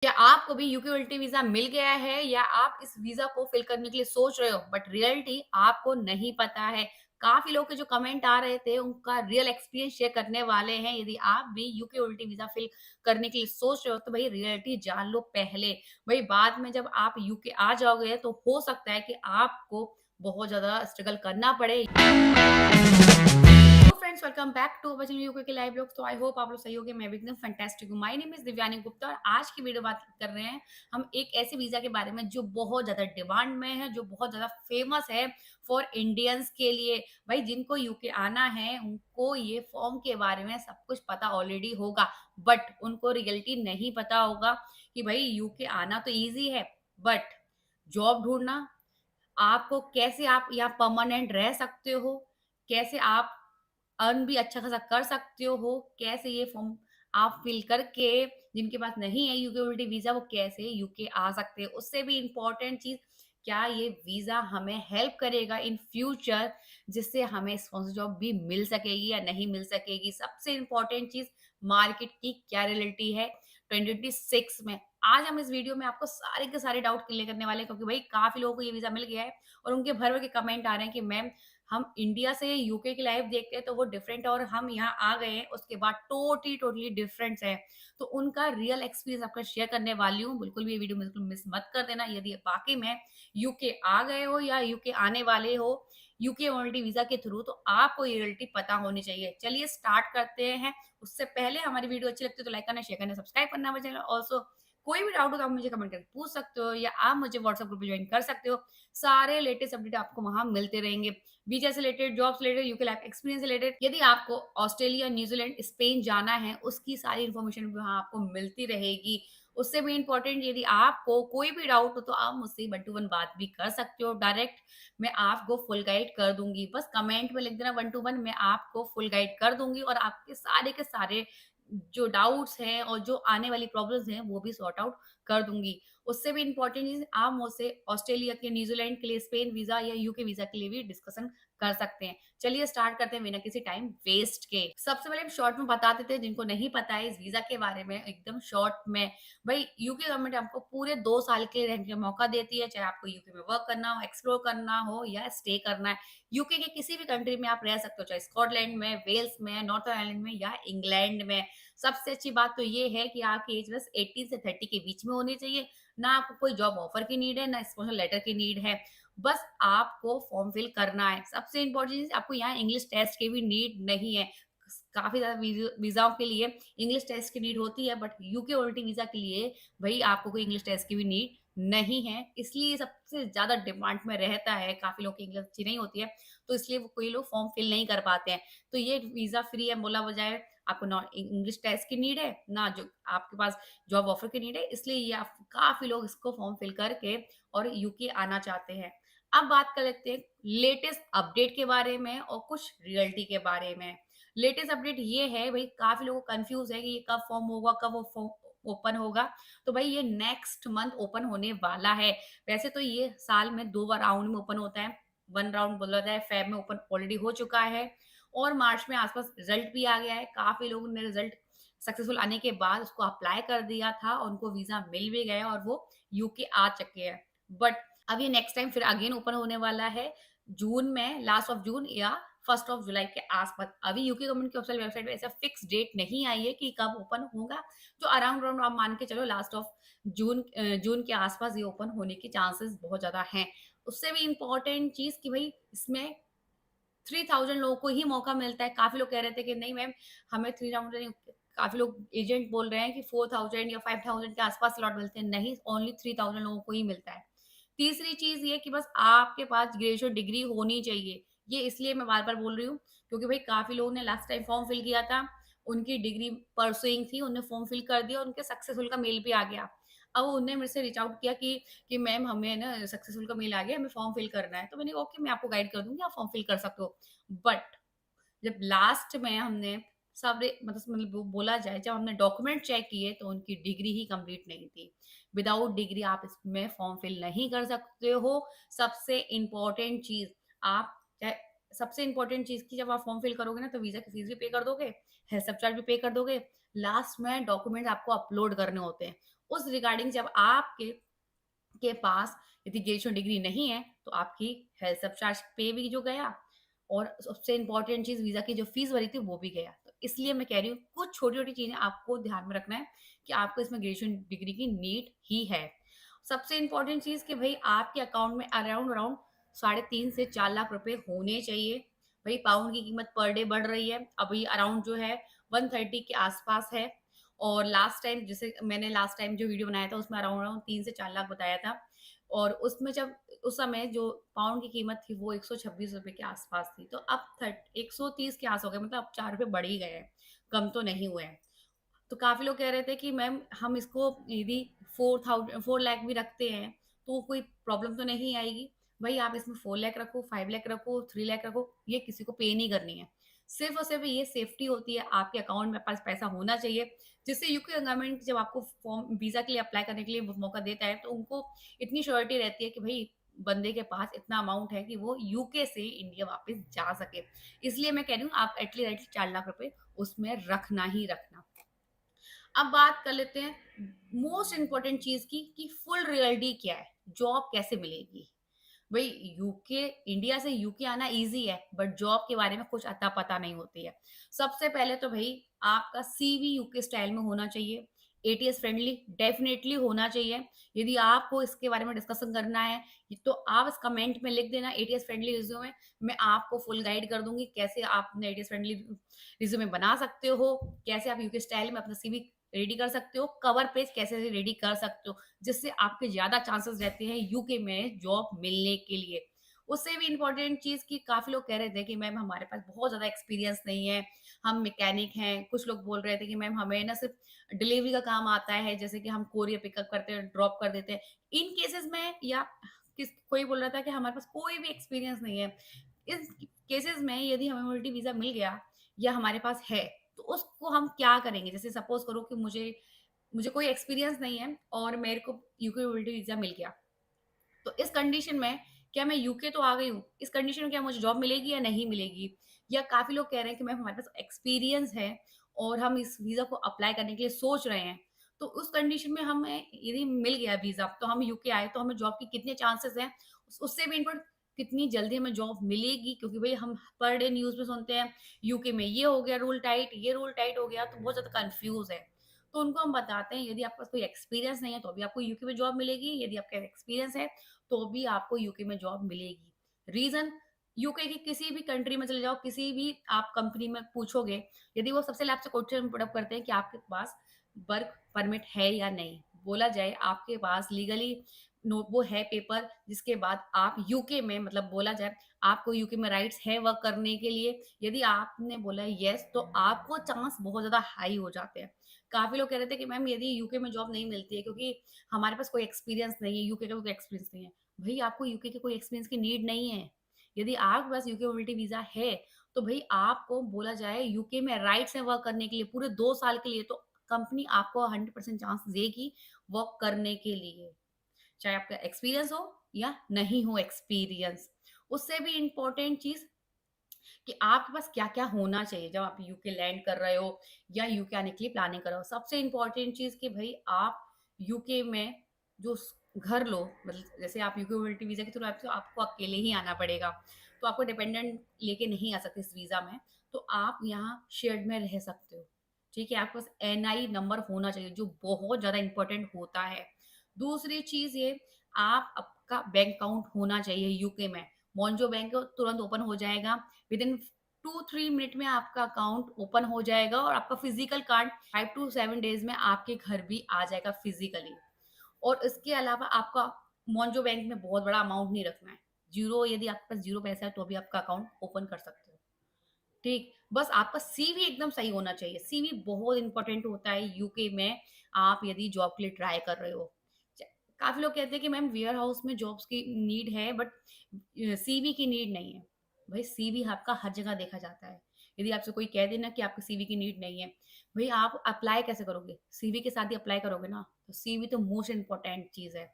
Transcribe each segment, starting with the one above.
क्या आपको भी यूके वीज़ा मिल गया है या आप इस वीज़ा को फिल करने के लिए सोच रहे हो बट रियलिटी आपको नहीं पता है? काफ़ी लोग के जो कमेंट आ रहे थे उनका रियल एक्सपीरियंस शेयर करने वाले हैं। यदि आप भी यूके वीज़ा फिल करने के लिए सोच रहे हो तो भई रियलिटी जान लो पहले। भई बाद में जब आप यूके आ जाओगे तो हो सकता है कि आपको बहुत ज़्यादा स्ट्रगल करना पड़े। Hello friends, welcome back to our channel UK के लाइव ब्लॉग्स। तो आई होप आप लोग सही होंगे। मैं भी एकदम फैंटास्टिक हूँ। My name is Divyani Gupta और आज की वीडियो बात कर रहे हैं हम एक ऐसे वीजा के बारे में जो बहुत ज्यादा डिमांड में है, जो बहुत ज्यादा फेमस है फॉर इंडियंस के लिए। भाई जिनको यूके आना है उनको ये फॉर्म के बारे में सब कुछ पता ऑलरेडी होगा, बट उनको रियलिटी नहीं पता होगा कि भाई यूके आना तो ईजी है, बट जॉब ढूंढना, आपको कैसे आप यहाँ परमानेंट रह सकते हो, कैसे आप अर्न भी अच्छा खासा कर सकते हो, कैसे ये फॉर्म आप फिल करके जिनके पास नहीं है यूके वीज़ा वो कैसे यूके आ सकते हैं। उससे भी इम्पोर्टेंट चीज़, क्या ये वीज़ा हमें हेल्प करेगा इन फ्यूचर जिससे हमें स्पॉन्सर जॉब भी मिल सकेगी या नहीं मिल सकेगी। सबसे इम्पोर्टेंट चीज़, मार्केट की क्या रियलिटी है 2026 में। आज हम इस वीडियो में आपको सारे के सारे डाउट क्लियर करने वाले हैं क्योंकि भाई काफ़ी लोगों को ये वीज़ा मिल गया है और उनके भर-भर के कमेंट आ रहे हैं कि मैम हम इंडिया से यूके की लाइफ देखते हैं तो वो डिफरेंट है और हम यहाँ आ गए हैं उसके बाद टोटली टोटली डिफरेंस है। तो उनका रियल एक्सपीरियंस आपका शेयर करने वाली हूँ। बिल्कुल भी ये वीडियो बिल्कुल मिस मत कर देना। यदि वाक़ई में यूके आ गए हो या यूके आने वाले हो यूके मोबिलिटी वीज़ा के थ्रू, तो आपको ये रियलिटी पता होनी चाहिए। चलिए स्टार्ट करते हैं। उससे पहले हमारी वीडियो अच्छी लगती है तो लाइक करना, शेयर करना, सब्सक्राइब करना हमारे चैनल। ऑल्सो कोई भी डाउट हो तो आप मुझे कमेंट करके पूछ सकते हो या आप मुझे व्हाट्सएप ग्रुप में ज्वाइन कर सकते हो। सारे लेटेस्ट अपडेट आपको वहाँ मिलते रहेंगे। वीजा से रिलेटेड, जॉब से रिलेटेड, यूके लाइफ एक्सपीरियंस से रिलेटेड। यदि आपको ऑस्ट्रेलिया, न्यूजीलैंड, स्पेन जाना है, उसकी सारी इन्फॉर्मेशन भी वहाँ आपको मिलती रहेगी। उससे भी इम्पोर्टेंट, यदि आपको कोई भी डाउट हो तो आप मुझसे 1 टू 1 बात भी कर सकते हो डायरेक्ट। मैं आपको फुल गाइड कर दूँगी। बस कमेंट में लिख देना 1 टू 1, मैं आपको फुल गाइड कर दूँगी और आपके सारे के सारे जो डाउट्स हैं और जो आने वाली प्रॉब्लम्स हैं वो भी सॉर्ट आउट कर दूँगी। उससे भी इम्पोर्टेंट चीज़, आप मुझसे ऑस्ट्रेलिया के, न्यूजीलैंड के लिए, स्पेन वीज़ा या यूके वीज़ा के लिए भी डिस्कशन कर सकते हैं। चलिए स्टार्ट करते हैं बिना किसी टाइम वेस्ट के। सबसे पहले हम शॉर्ट में बता देते हैं जिनको नहीं पता है इस वीज़ा के बारे में, एकदम शॉर्ट में। भई यूके गवर्नमेंट आपको पूरे 2 साल के लिए रहने का मौका देती है, चाहे आपको यूके में वर्क करना हो, एक्सप्लोर करना हो या स्टे करना है। यूके के किसी भी कंट्री में आप रह सकते हो, चाहे स्कॉटलैंड में, वेल्स में, नॉर्थर्न आयरलैंड में या इंग्लैंड में। सबसे अच्छी बात तो ये है कि आपकी एज बस 18 से 30 के बीच में होनी चाहिए। ना आपको कोई जॉब ऑफर की नीड है, ना स्पॉन्सर लेटर की नीड है। बस आपको फॉर्म फिल करना है। सबसे इम्पोर्टेंट चीज़, आपको यहाँ इंग्लिश टेस्ट की भी नीड नहीं है। काफ़ी ज़्यादा वीज़ाओं के लिए इंग्लिश टेस्ट की नीड होती है, बट यूके ओल्टी वीज़ा के लिए भई आपको कोई इंग्लिश टेस्ट की भी नीड नहीं है। इसलिए सबसे ज़्यादा डिमांड में रहता है। काफ़ी लोगों की इंग्लिश अच्छी नहीं होती है, तो इसलिए वो कोई लोग फॉर्म फिल नहीं कर पाते हैं। तो ये वीज़ा फ्री है बोला बजाय, आपको ना इंग्लिश टेस्ट की नीड है, ना जो आपके पास जॉब ऑफर की नीड है, इसलिए ये आप काफ़ी लोग इसको फॉर्म फिल करके और यूके आना चाहते हैं। अब बात कर लेते हैं लेटेस्ट अपडेट के बारे में और कुछ रियलिटी के बारे में। लेटेस्ट अपडेट ये है, भई काफ़ी लोग कन्फ्यूज़ है कि ये कब फॉर्म होगा, कब वो फॉर्म ओपन होगा। तो भई ये नेक्स्ट मंथ ओपन होने वाला है। वैसे तो ये साल में 2 बार राउंड में ओपन होता है। 1 राउंड बोला जाए फ़ेब में ओपन ऑलरेडी हो चुका है और मार्च में आस-पास रिज़ल्ट भी आ गया है। काफ़ी लोगों ने रिज़ल्ट सक्सेसफुल आने के बाद उसको अप्लाई कर दिया था, उनको वीज़ा मिल भी गया और वो यूके आ चुके हैं। बट अब ये नेक्स्ट टाइम फिर अगेन ओपन होने वाला है जून में, लास्ट ऑफ जून या फर्स्ट ऑफ जुलाई के आस-पास। अभी यूके गवर्नमेंट की ऑफ़िशियल वेबसाइट पे ऐसा फिक्स डेट नहीं आई है कि कब ओपन होगा। तो अराउंड अराउंड आप मान के चलो लास्ट ऑफ जून के आस-पास ये ओपन होने के चांसेस बहुत ज़्यादा हैं। उससे भी इम्पोर्टेंट चीज़ कि भई इसमें 3000 लोगों को ही मौका मिलता है। काफ़ी लोग कह रहे थे कि नहीं मैम, हमें 3000 नहीं, काफ़ी लोग एजेंट बोल रहे हैं कि 4000 या 5000 के आस-पास स्लॉट मिलते हैं। नहीं, ओनली 3000 लोगों को ही मिलता है। तीसरी चीज़ ये कि बस आपके पास ग्रेजुएट डिग्री होनी चाहिए। ये इसलिए मैं बार-बार बोल रही हूँ क्योंकि भई काफ़ी लोगों ने लास्ट टाइम फॉर्म फिल किया था, उनकी डिग्री परसुइंग थी, उन्होंने फॉर्म फिल कर दिया और उनके सक्सेसफुल का मेल भी आ गया। अब उन्होंने मेरे से रीच आउट किया कि मैम हमें ना सक्सेसफुल का मेल आ गया, हमें फॉर्म फिल करना है। तो मैंने कहा ओके, मैं आपको गाइड कर दूँगी, आप फॉर्म फिल कर सकते हो। बट जब लास्ट में हमने सारे मतलब वो बोला जाए, जब हमने डॉक्यूमेंट चेक किए तो उनकी डिग्री ही कंप्लीट नहीं थी। विदाउट डिग्री आप इसमें फॉर्म फिल नहीं कर सकते हो। सबसे इम्पोर्टेंट चीज़, आप चाहे सबसे इम्पोर्टेंट चीज़ कि जब आप फॉर्म फिल करोगे ना तो वीज़ा की फीस भी पे कर दोगे, हेल्थ सब चार्ज भी पे कर दोगे। लास्ट में डॉक्यूमेंट्स आपको अपलोड करने होते हैं। उस रिगार्डिंग जब आपके के पास यदि ग्रेजुएशन डिग्री नहीं है, तो आपकी हेल्थ सब चार्ज पे भी जो गया और सबसे इम्पोर्टेंट चीज़ वीज़ा की जो फीस भरी थी वो भी गया। तो इसलिए मैं कह रही हूँ कुछ छोटी-छोटी चीज़ें आपको ध्यान में रखना है कि आपको इसमें ग्रेजुएशन डिग्री की नीड ही है। सबसे इम्पोर्टेंट चीज़ कि भई आपके अकाउंट में अराउंड अराउंड साढ़े 3 से 4 लाख रुपए होने चाहिए। भई पाउंड की कीमत पर डे बढ़ रही है, अभी अराउंड जो है 130 के आस-पास है और लास्ट टाइम जैसे मैंने लास्ट टाइम जो वीडियो बनाया था उसमें अराउंड अराउंड 3 से 4 लाख बताया था और उसमें जब उस समय जो पाउंड की कीमत थी वो ₹126 के आस-पास थी। तो अब थर्ट 130 के आस हो गए मतलब अब ₹4 बढ़ ही गए हैं, कम तो नहीं हुए हैं। तो काफ़ी लोग कह रहे थे कि मैम हम इसको यदि 4 लाख भी रखते हैं, तो कोई प्रॉब्लम तो नहीं आएगी। भई आप इसमें 4 लाख रखो, 5 लाख रखो, 3 लाख रखो, ये किसी को पे नहीं करनी है। सिर्फ़ और सिर्फ़ ये सेफ्टी होती है, आपके अकाउंट में पास पैसा होना चाहिए, जिससे यूके गवर्नमेंट जब आपको फॉर्म वीज़ा के लिए अप्लाई करने के लिए मौका देता है, तो उनको इतनी श्योरिटी रहती है कि भई बंदे के पास इतना अमाउंट है कि वो यूके से इंडिया वापस जा सके। इसलिए मैं कह रही हूँ आप एटलीस्ट 4 लाख रुपए उसमें रखना ही रखना। अब बात कर लेते हैं मोस्ट इम्पोर्टेंट चीज की कि फुल रियलिटी क्या है, जॉब कैसे मिलेगी। भाई यूके इंडिया से यूके आना इजी है बट जॉब के बारे में कुछ अता पता नहीं होती है। सबसे पहले तो भाई आपका सीवी यूके स्टाइल में होना चाहिए, एटीएस फ्रेंडली डेफिनेटली होना चाहिए। यदि आपको इसके बारे में डिस्कशन करना है तो आप इस कमेंट में लिख देना एटीएस फ्रेंडली रिज्यूमे, मैं आपको फुल गाइड कर दूंगी कैसे आप अपने एटीएस फ्रेंडली रिज्यूमे बना सकते हो, कैसे आप यूके स्टाइल में अपना सीवी रेडी कर सकते हो, कवर पेज कैसे रेडी कर सकते हो, जिससे आपके ज़्यादा चांसेस रहते हैं यूके में जॉब मिलने के लिए। उससे भी इम्पोर्टेंट चीज़ कि काफ़ी लोग कह रहे थे कि मैम हमारे पास बहुत ज़्यादा एक्सपीरियंस नहीं है, हम मैकेनिक हैं। कुछ लोग बोल रहे थे कि मैम हमें ना सिर्फ़ डिलीवरी का काम आता है, जैसे कि हम कोरियर पिकअप करते हैं, ड्रॉप कर देते हैं। इन केसेज़ में या कोई बोल रहा था कि हमारे पास कोई भी एक्सपीरियंस नहीं है। इस केसेज़ में यदि हमें मोबिलिटी वीज़ा मिल गया या हमारे पास है, तो उसको हम क्या करेंगे? जैसे सपोज़ करो कि मुझे मुझे कोई एक्सपीरियंस नहीं है और मेरे को यूके मोबिलिटी वीज़ा मिल गया। तो इस कंडीशन में क्या मैं यूके तो आ गई हूँ, इस कंडीशन में क्या मुझे जॉब मिलेगी या नहीं मिलेगी? या काफ़ी लोग कह रहे हैं कि मैम हमारे पास एक्सपीरियंस है और हम इस वीज़ा को अप्लाई करने के लिए सोच रहे हैं। तो उस कंडीशन में हमें यदि मिल गया वीज़ा तो हम यूके आए तो हमें जॉब के कितने चांसेस हैं? उससे भी इम्पोर्टेंट कितनी जल्दी हमें जॉब मिलेगी? क्योंकि भई हम पर डे न्यूज़ में सुनते हैं यूके में ये हो गया रूल टाइट, ये रूल टाइट हो गया, तो बहुत ज़्यादा कन्फ्यूज़ है। तो उनको हम बताते हैं यदि आपके पास कोई एक्सपीरियंस नहीं है तो भी आपको यूके में जॉब मिलेगी, यदि आपका एक्सपीरियंस है तो भी आपको यूके में जॉब मिलेगी। रीज़न यूके की किसी भी कंट्री में चले जाओ, किसी भी आप कंपनी में पूछोगे, यदि वो सबसे पहले आपसे क्वेश्चन पुट अप करते हैं कि आपके पास वर्क परमिट है या नहीं? बोला जाए आपके पास लीगली नो वो है पेपर जिसके बाद आप यूके में मतलब बोला जाए आपको यूके में राइट्स है वर्क करने के लिए। यदि आपने बोला येस तो आपको चांस बहुत ज़्यादा हाई हो जाते हैं। काफ़ी लोग कह रहे थे कि मैम यदि यूके में जॉब नहीं मिलती है क्योंकि हमारे पास कोई एक्सपीरियंस नहीं है, यूके का कोई एक्सपीरियंस नहीं है। भई आपको यूके के कोई एक्सपीरियंस की नीड नहीं है। यदि आपके पास यूके मोबिलिटी वीज़ा है, तो भई आपको बोला जाए यूके में राइट्स है वर्क करने के लिए पूरे 2 साल के लिए, तो कंपनी आपको 100% चांस देगी वर्क करने के लिए। चाहे आपका एक्सपीरियंस हो या नहीं हो एक्सपीरियंस। उससे भी इम्पोर्टेंट चीज़ कि आपके पास क्या-क्या होना चाहिए जब आप यूके लैंड कर रहे हो या यूके आने के लिए प्लानिंग कर रहे हो। सबसे इम्पोर्टेंट चीज़ कि भई आप यूके में जो स घर लो मतलब जैसे आप यूके मोबिलिटी वीज़ा के थ्रू आए तो आपको अकेले ही आना पड़ेगा। तो आपको डिपेंडेंट लेके नहीं आ सकते इस वीज़ा में। तो आप यहाँ शेयर्ड में रह सकते हो। ठीक है? आपके पास एनआई नंबर होना चाहिए जो बहुत ज़्यादा इम्पोर्टेंट होता है। दूसरी चीज़ ये आप आपका बैंक अकाउंट होना चाहिए यूके में। मोन्जो बैंक तुरंत ओपन हो जाएगा। विदिन 2-3 मिनट में आपका अकाउंट ओपन हो जाएगा और आपका फिजिकल कार्ड 5 टू 7 डेज़ में आपके घर भी आ जाएगा फिजिकली। और इसके अलावा आपका मोन्जो बैंक में बहुत बड़ा अमाउंट नहीं रखना है। ज़ीरो यदि आपके पास ज़ीरो पैसा है तो भी आपका अकाउंट ओपन कर सकते हो। ठीक, बस आपका सीवी एकदम सही होना चाहिए। सीवी बहुत इम्पोर्टेंट होता है यूके में आप यदि जॉब के लिए ट्राई कर रहे हो। च काफ़ी लोग कहते हैं कि मैम वेयर हाउस में जॉब्स की नीड है बट सीवी की नीड नहीं है। भाई सीवी आपका हर जगह देखा जाता है। यदि आपसे कोई कह दे ना कि आपको सीवी की नीड नहीं है, भई आप अप्लाई कैसे करोगे? सीवी के साथ ही अप्लाई करोगे ना। तो सीवी तो मोस्ट इम्पोर्टेंट चीज़ है।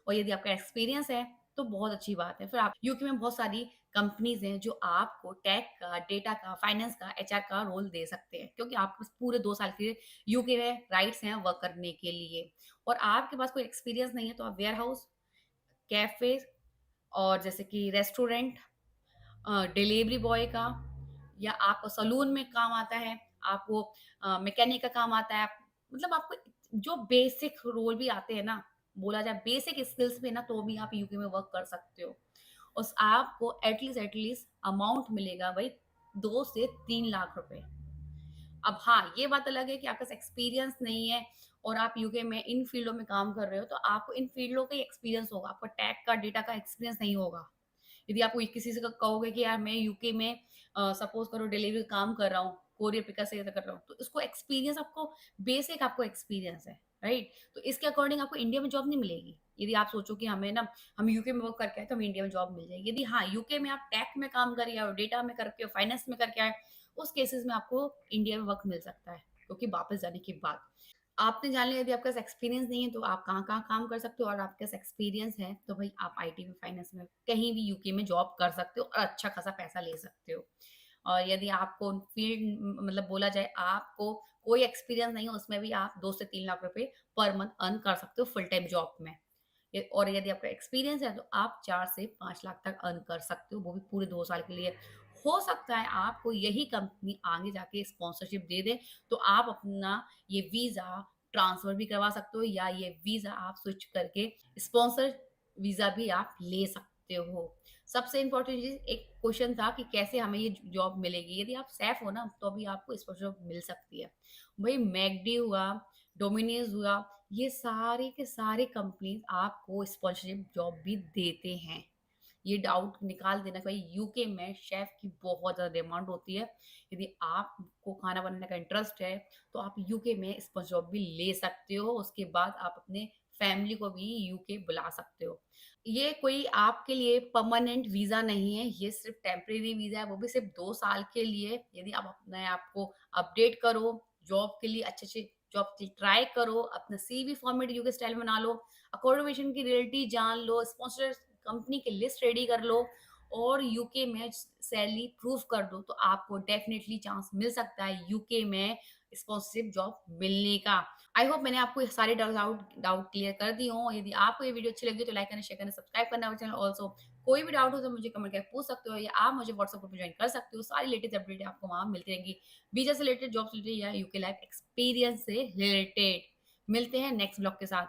और यदि आपका एक्सपीरियंस है तो बहुत अच्छी बात है। फिर आप यूके में बहुत सारी कंपनीज़ हैं जो आपको टेक का, डेटा का, फाइनेंस का, एचआर का रोल दे सकते हैं क्योंकि आपके पास पूरे 2 साल के लिए यूके में राइट्स हैं वर्क करने के लिए। और आपके पास कोई एक्सपीरियंस नहीं है तो आप वेयरहाउस, कैफ़े और जैसे कि रेस्टोरेंट, डिलीवरी बॉय का, या आपको सलून में काम आता है, आपको मैकेनिक का काम आता है, मतलब आपको जो बेसिक रोल भी आते हैं ना, बोला जाए बेसिक स्किल्स में ना, तो भी आप यूके में वर्क कर सकते हो। उस आपको एटलीस्ट अमाउंट मिलेगा भाई 2 से 3 लाख रुपए। अब हाँ, ये बात अलग है कि आपके पास एक्सपीरियंस नहीं है और आप यूके में इन फ़ील्डों में काम कर रहे हो, तो आपको इन फ़ील्डों का ही एक्सपीरियंस होगा, आपको टेक का, डेटा का एक्सपीरियंस नहीं होगा। यदि आप कोई किसी से कहोगे कि यार मैं यूके में सपोज़ करो डिलीवरी का काम कर रहा हूँ, कोरियर पिकर से कर रहा हूँ, तो इसको एक्सपीरियंस आपको बेसिक आपको एक्सपीरियंस है, राइट? तो इसके अकॉर्डिंग आपको इंडिया में जॉब नहीं मिलेगी। यदि आप सोचो कि हमें ना हम यूके में वर्क करके आए तो हमें इंडिया में जॉब मिल जाएगी। यदि हाँ, यूके में आप टेक में काम कर आए हो, डेटा में करके हो, फाइनेंस में करके आए, उस केसेस में आपको इंडिया में वर्क मिल सकता है, क्योंकि वापस जाने के बाद। आपने जान लिया यदि आपके पास एक्सपीरियंस नहीं है तो आप कहाँ-कहाँ काम कर सकते हो और आपके पास एक्सपीरियंस है तो भाई आप आईटी में, फाइनेंस में, कहीं भी यूके में जॉब कर सकते हो और अच्छा खासा पैसा ले सकते हो। और यदि आपको फील्ड मतलब बोला जाए आपको कोई एक्सपीरियंस नहीं है उसमें भी आप 2 से 3 लाख रुपए पर मंथ अर्न कर सकते हो फुल टाइम जॉब में। और यदि आपका एक्सपीरियंस है तो आप 4 से 5 लाख तक अर्न कर सकते हो, वो भी पूरे 2 साल के लिए। हो सकता है आपको यही कंपनी आगे जाके स्पॉन्सरशिप दे दे, तो आप अपना ये वीज़ा ट्रांसफ़र भी करवा सकते हो या ये वीज़ा आप स्विच करके स्पॉन्सर वीज़ा भी आप ले सकते हो। सबसे इम्पोर्टेंट चीज़ एक क्वेश्चन था कि कैसे हमें ये जॉब मिलेगी? यदि आप सेफ हो ना, तो भी आपको स्पॉन्सरशिप मिल सकती है। भई मैकडी हुआ, डोमिनोज़ हुआ, ये सारे के सारे कंपनीज़ आपको स्पॉन्सरशिप जॉब भी देते हैं। ये डाउट निकाल देना कि भाई यूके में शेफ़ की बहुत ज़्यादा डिमांड होती है। यदि आपको खाना बनाने का इंटरेस्ट है, तो आप यूके में स्पॉन्सर जॉब भी ले सकते हो। उसके बाद आप अपने फैमिली को भी यूके बुला सकते हो। ये कोई आपके लिए परमानेंट वीज़ा नहीं है, ये सिर्फ़ टेम्परेरी वीज़ा है, वो भी सिर्फ़ 2 साल के लिए। यदि आप अपने आप को अपडेट करो, जॉब के लिए अच्छे-अच्छे जॉब की ट्राई करो, अपना सीवी फॉर्मेट यूके स्टाइल में बना लो, अकोमोडेशन की रियलिटी जान लो, स्पॉन्सर कंपनी की लिस्ट रेडी कर लो और यूके में सैलरी प्रूव कर दो, तो आपको डेफ़िनिटली चांस मिल सकता है यूके में स्पॉन्सरशिप जॉब मिलने का। आई होप मैंने आपको ये सारे डाउट क्लियर कर दिए हों। यदि आपको ये वीडियो अच्छी लगी तो लाइक करना, शेयर करना, सब्सक्राइब करना मेरे चैनल ऑल्सो। कोई भी डाउट हो तो मुझे कमेंट करके पूछ सकते हो या आप मुझे व्हाट्सएप ग्रुप में जॉइन कर सकते हो। सारी लेटेस्ट अपडेट आपको वहाँ मिलती रहेंगी। वीज़ा से रिलेटेड, जॉब से रिलेटेड या यूके लाइफ एक्सपीरियंस से रिलेटेड। मिलते हैं नेक्स्ट ब्लॉग के साथ।